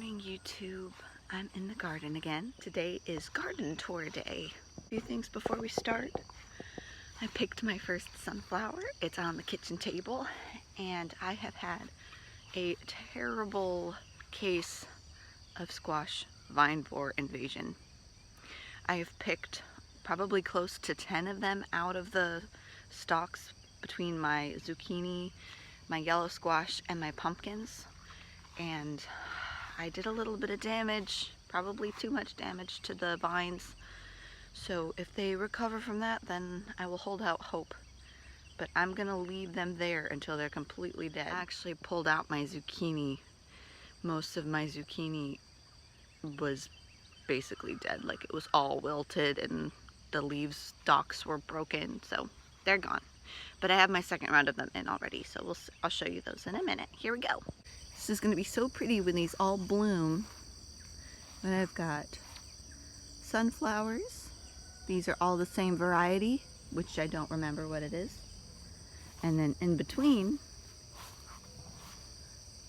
Morning, YouTube. I'm in the garden again. Today is garden tour day. A few things before we start. I picked my first sunflower. It's on the kitchen table, and I have had a terrible case of squash vine borer invasion. I have picked probably close to 10 of them out of the stalks between my zucchini, my yellow squash, and my pumpkins, and I did a little bit of damage, probably too much damage to the vines. So if they recover from that, then I will hold out hope. But I'm gonna leave them there until they're completely dead. I actually pulled out my zucchini. Most of my zucchini was basically dead. Like, it was all wilted and the leaves stalks were broken, so they're gone. But I have my second round of them in already, so I'll show you those in a minute. Here we go. This is gonna be so pretty when these all bloom. But I've got sunflowers. These are all the same variety, which I don't remember what it is. And then in between,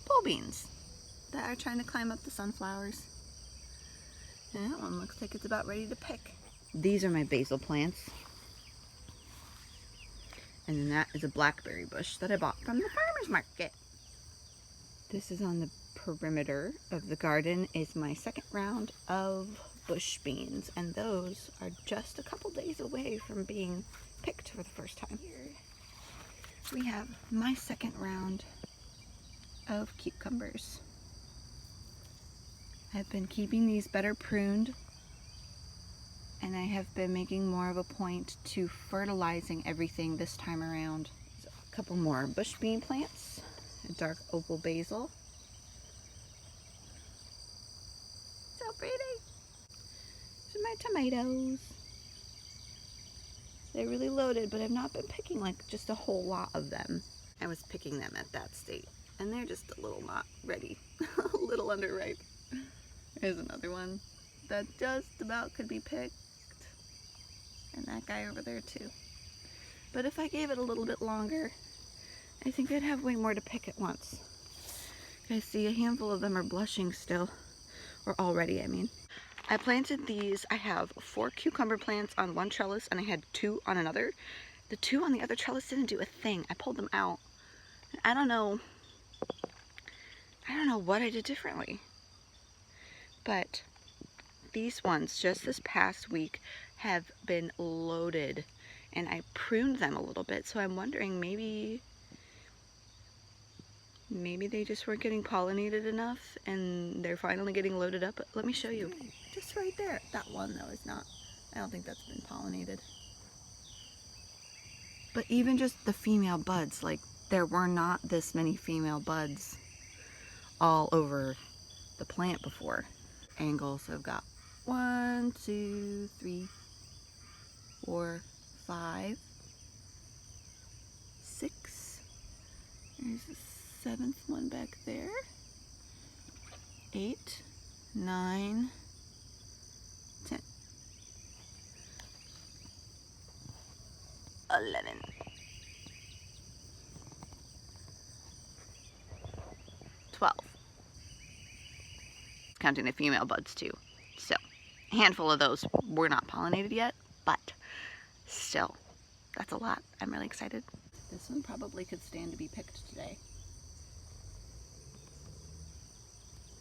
pole beans that are trying to climb up the sunflowers. And that one looks like it's about ready to pick. These are my basil plants. And then that is a blackberry bush that I bought from the farmer's market. This is on the perimeter of the garden is my second round of bush beans, and those are just a couple days away from being picked for the first time. Here we have my second round of cucumbers. I've been keeping these better pruned, and I have been making more of a point to fertilizing everything this time around. A couple more bush bean plants, a dark opal basil. So pretty. These are my tomatoes. They're really loaded, but I've not been picking like just a whole lot of them. I was picking them at that state, and they're just a little not ready, a little underripe. Here's another one that just about could be picked, and that guy over there too. But if I gave it a little bit longer, I think I'd have way more to pick at once. I see a handful of them are blushing still, or already, I mean. I planted these. I have 4 cucumber plants on one trellis, and I had 2 on another. The 2 on the other trellis didn't do a thing. I pulled them out. And I don't know what I did differently. But these ones, just this past week, have been loaded, and I pruned them a little bit, so I'm wondering maybe they just weren't getting pollinated enough and they're finally getting loaded up. Let me show you. Just right there. That one though is not. I don't think that's been pollinated. But even just the female buds, like there were not this many female buds all over the plant before. Angles, so I've got 1, 2, 3, 4, 5, 6. There's the 7th one back there. 8, 9, 10, 11. Counting the female buds too. So a handful of those were not pollinated yet, but still, that's a lot. I'm really excited. This one probably could stand to be picked today.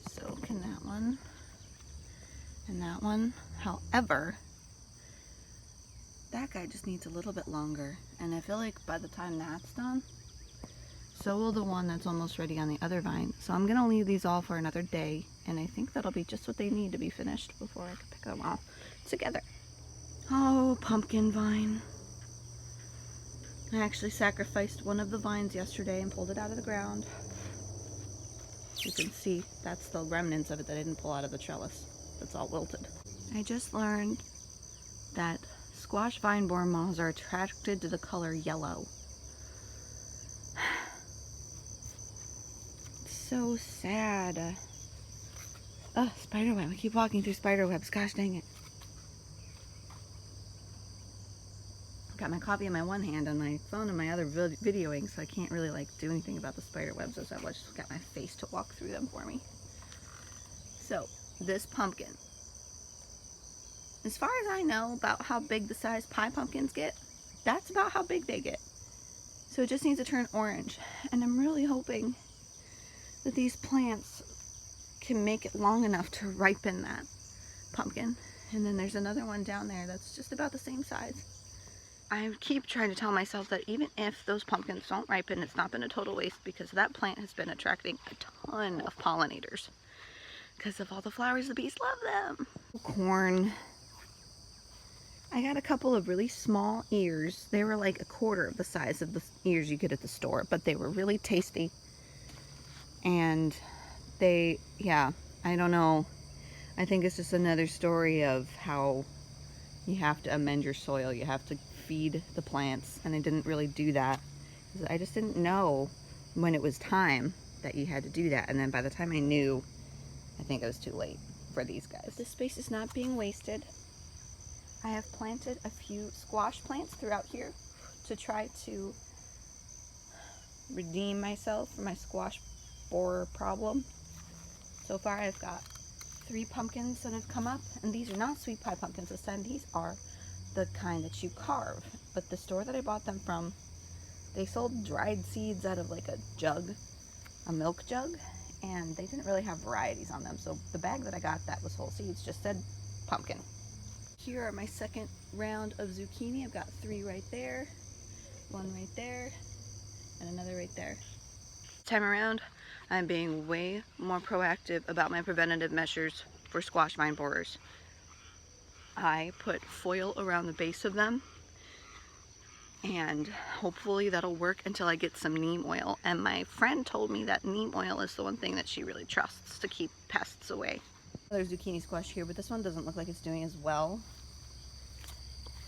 So can that one and that one. However, that guy just needs a little bit longer, and I feel like by the time that's done, so will the one that's almost ready on the other vine. So I'm gonna leave these all for another day, and I think that'll be just what they need to be finished before I can pick them all together. Oh, pumpkin vine. I actually sacrificed one of the vines yesterday and pulled it out of the ground. You can see that's the remnants of it that I didn't pull out of the trellis. That's all wilted. I just learned that squash vine borer moths are attracted to the color yellow. So sad. Oh, spiderweb. I keep walking through spiderwebs. Gosh dang it. I've got my coffee in my one hand and my phone in my other videoing, so I can't really like do anything about the spiderwebs as I just got my face to walk through them for me. So this pumpkin, as far as I know about how big the size pie pumpkins get, that's about how big they get. So it just needs to turn orange. And I'm really hoping that these plants can make it long enough to ripen that pumpkin. And then there's another one down there that's just about the same size. I keep trying to tell myself that even if those pumpkins don't ripen, it's not been a total waste, because that plant has been attracting a ton of pollinators. Because of all the flowers, the bees love them. Corn. I got a couple of really small ears. They were like a quarter of the size of the ears you get at the store, but they were really tasty. And they, yeah, I don't know. I think it's just another story of how you have to amend your soil. You have to feed the plants, and I didn't really do that. I just didn't know when it was time that you had to do that. And then by the time I knew, I think it was too late for these guys. But this space is not being wasted. I have planted a few squash plants throughout here to try to redeem myself for my squash borer problem. So far I've got 3 pumpkins that have come up, and these are not sweet pie pumpkins this time. These are the kind that you carve. But the store that I bought them from, they sold dried seeds out of like a jug, a milk jug, and they didn't really have varieties on them. So the bag that I got that was whole seeds just said pumpkin. Here are my second round of zucchini. I've got 3 right there, 1 right there, and another right there. This time around, I'm being way more proactive about my preventative measures for squash vine borers. I put foil around the base of them, and hopefully that'll work until I get some neem oil. And my friend told me that neem oil is the one thing that she really trusts to keep pests away. Another zucchini squash here, but this one doesn't look like it's doing as well.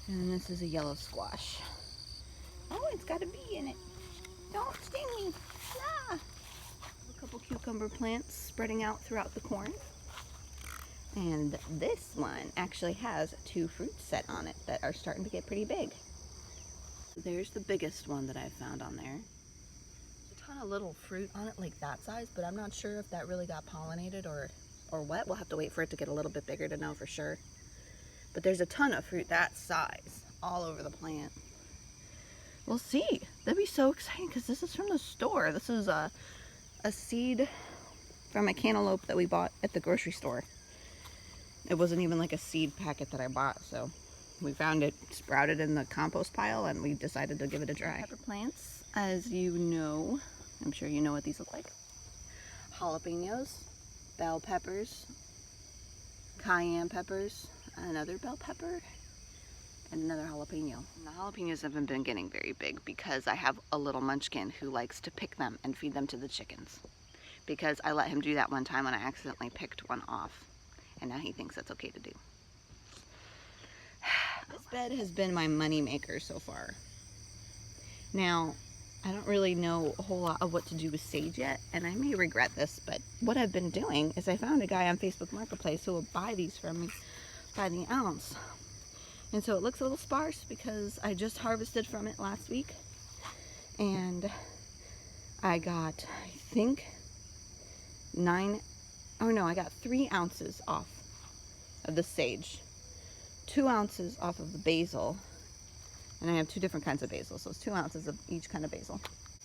And then this is a yellow squash. Oh, it's got a bee in it. Don't sting me. Ah. A couple cucumber plants spreading out throughout the corn. And this one actually has 2 fruits set on it that are starting to get pretty big. There's the biggest one that I found on there. There's a ton of little fruit on it like that size, but I'm not sure if that really got pollinated or what. We'll have to wait for it to get a little bit bigger to know for sure. But there's a ton of fruit that size all over the plant. We'll see. That'd be so exciting, because this is from the store. This is a seed from a cantaloupe that we bought at the grocery store. It wasn't even like a seed packet that I bought, so we found it sprouted in the compost pile, and we decided to give it a try. Pepper plants, as you know, I'm sure you know what these look like. Jalapenos, bell peppers, cayenne peppers, another bell pepper, and another jalapeno. And the jalapenos haven't been getting very big because I have a little munchkin who likes to pick them and feed them to the chickens. Because I let him do that one time when I accidentally picked one off, and now he thinks that's okay to do. This bed has been my money maker so far. Now, I don't really know a whole lot of what to do with sage yet, and I may regret this, but what I've been doing is I found a guy on Facebook Marketplace who will buy these from me by the ounce. And so it looks a little sparse because I just harvested from it last week, and I got, I think, I got 3 ounces off of the sage, 2 ounces off of the basil, and I have 2 different kinds of basil, so it's 2 ounces of each kind of basil.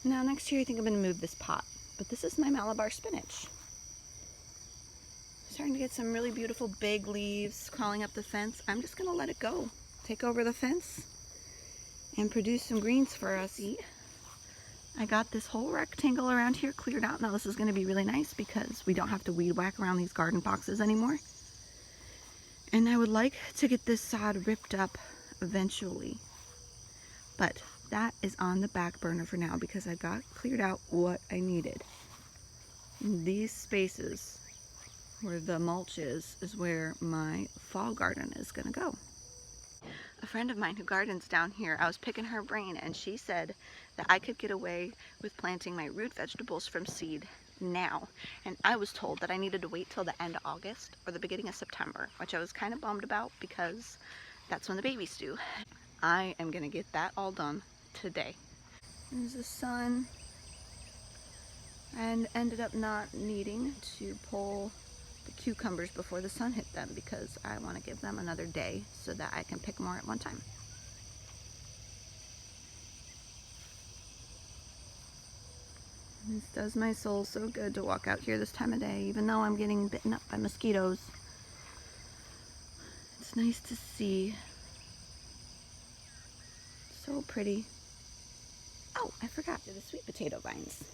Now next year I think I'm going to move this pot, but this is my Malabar spinach. Starting to get some really beautiful big leaves crawling up the fence. I'm just going to let it go, take over the fence, and produce some greens for us to eat. I got this whole rectangle around here cleared out. Now this is going to be really nice because we don't have to weed whack around these garden boxes anymore. And I would like to get this sod ripped up eventually. But that is on the back burner for now because I got cleared out what I needed. In these spaces where the mulch is where my fall garden is going to go. A friend of mine who gardens down here, I was picking her brain, and she said that I could get away with planting my root vegetables from seed now. And I was told that I needed to wait till the end of August or the beginning of September, which I was kind of bummed about because that's when the babies do. I am going to get that all done today. There's the sun, and ended up not needing to pull the cucumbers before the sun hit them because I want to give them another day so that I can pick more at one time. This does my soul so good to walk out here this time of day, even though I'm getting bitten up by mosquitoes. It's nice to see. So pretty. Oh, I forgot the sweet potato vines.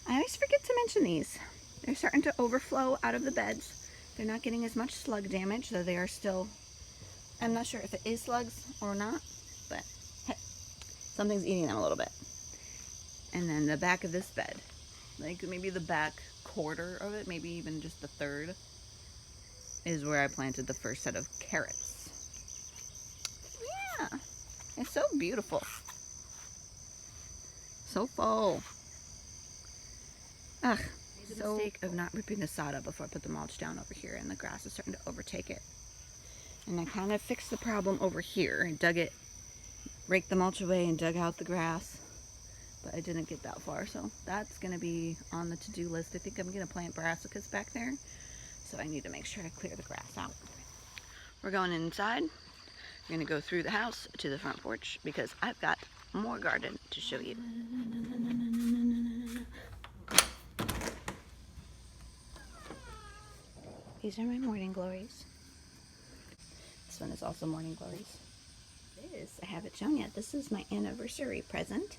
I always forget to mention these. They're starting to overflow out of the beds. They're not getting as much slug damage, though they are still, I'm not sure if it is slugs or not, but hey, something's eating them a little bit. And then the back of this bed, like maybe the back quarter of it, maybe even just the third, is where I planted the first set of carrots. Yeah, it's so beautiful. So full. Ugh. I made the mistake of not ripping the sod up before I put the mulch down over here, and the grass is starting to overtake it. And I kind of fixed the problem over here. I dug it, raked the mulch away and dug out the grass. But I didn't get that far, so that's going to be on the to-do list. I think I'm going to plant brassicas back there, so I need to make sure I clear the grass out. We're going inside. We're going to go through the house to the front porch because I've got more garden to show you. These are my morning glories. This one is also morning glories. This, I haven't shown yet. This is my anniversary present.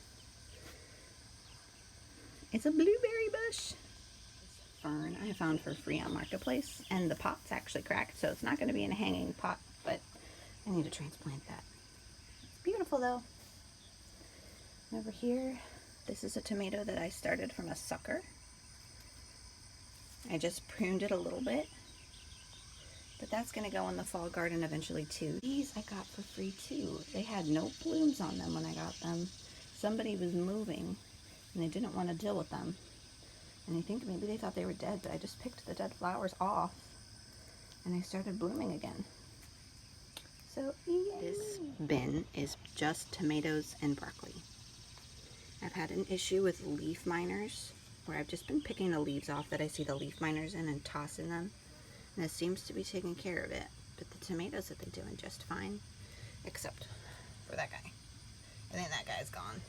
It's a blueberry bush. This fern I found for free on Marketplace, and the pot's actually cracked, so it's not going to be in a hanging pot, but I need to transplant that. It's beautiful though. Over here, this is a tomato that I started from a sucker. I just pruned it a little bit, but that's going to go in the fall garden eventually too. These I got for free too. They had no blooms on them when I got them. Somebody was moving and they didn't want to deal with them. And I think maybe they thought they were dead, but I just picked the dead flowers off and they started blooming again. So yay. This bin is just tomatoes and broccoli. I've had an issue with leaf miners where I've just been picking the leaves off that I see the leaf miners in and tossing them. And this seems to be taking care of it. But the tomatoes have been doing just fine, except for that guy. I think that guy's gone.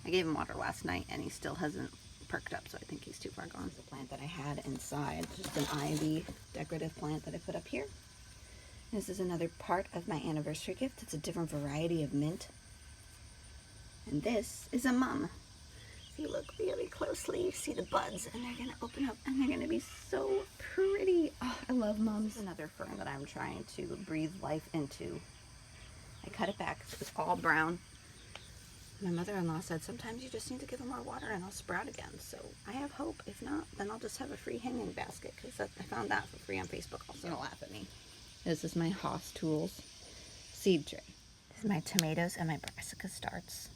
I gave him water last night and he still hasn't perked up, so I think he's too far gone. It's a plant that I had inside, just an ivy decorative plant that I put up here. This is another part of my anniversary gift. It's a different variety of mint. And this is a mum. If you look really closely, you see the buds and they're gonna open up and they're gonna be so pretty. Oh, I love mums. Another fern that I'm trying to breathe life into. I cut it back, it was all brown. My mother-in-law said sometimes you just need to give them more water and they'll sprout again. So I have hope. If not, then I'll just have a free hanging basket because I found that for free on Facebook also. Don't laugh at me. This is my Haas Tools seed tray. This is my tomatoes and my brassica starts.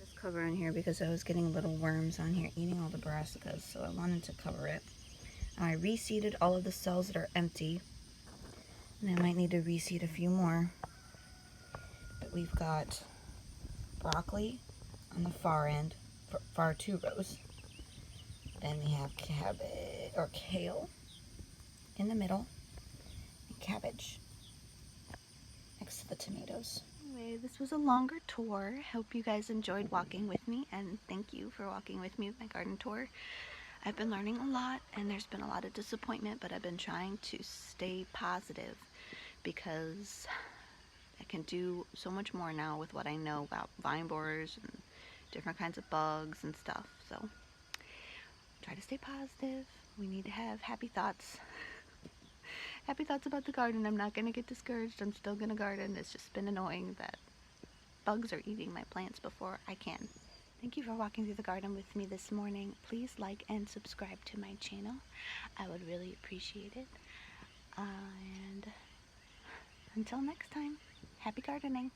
This cover in here because I was getting little worms on here eating all the brassicas, so I wanted to cover it. I reseeded all of the cells that are empty, and I might need to reseed a few more. But we've got broccoli on the far end, far 2 rows. Then we have cabbage or kale in the middle, and cabbage next to the tomatoes. Anyway, this was a longer tour. Hope you guys enjoyed walking with me, and thank you for walking with me with my garden tour. I've been learning a lot, and there's been a lot of disappointment, but I've been trying to stay positive because I can do so much more now with what I know about vine borers and different kinds of bugs and stuff. So try to stay positive. We need to have happy thoughts. Happy thoughts about the garden. I'm not going to get discouraged. I'm still going to garden. It's just been annoying that bugs are eating my plants before I can. Thank you for walking through the garden with me this morning. Please like and subscribe to my channel. I would really appreciate it. And until next time, happy gardening.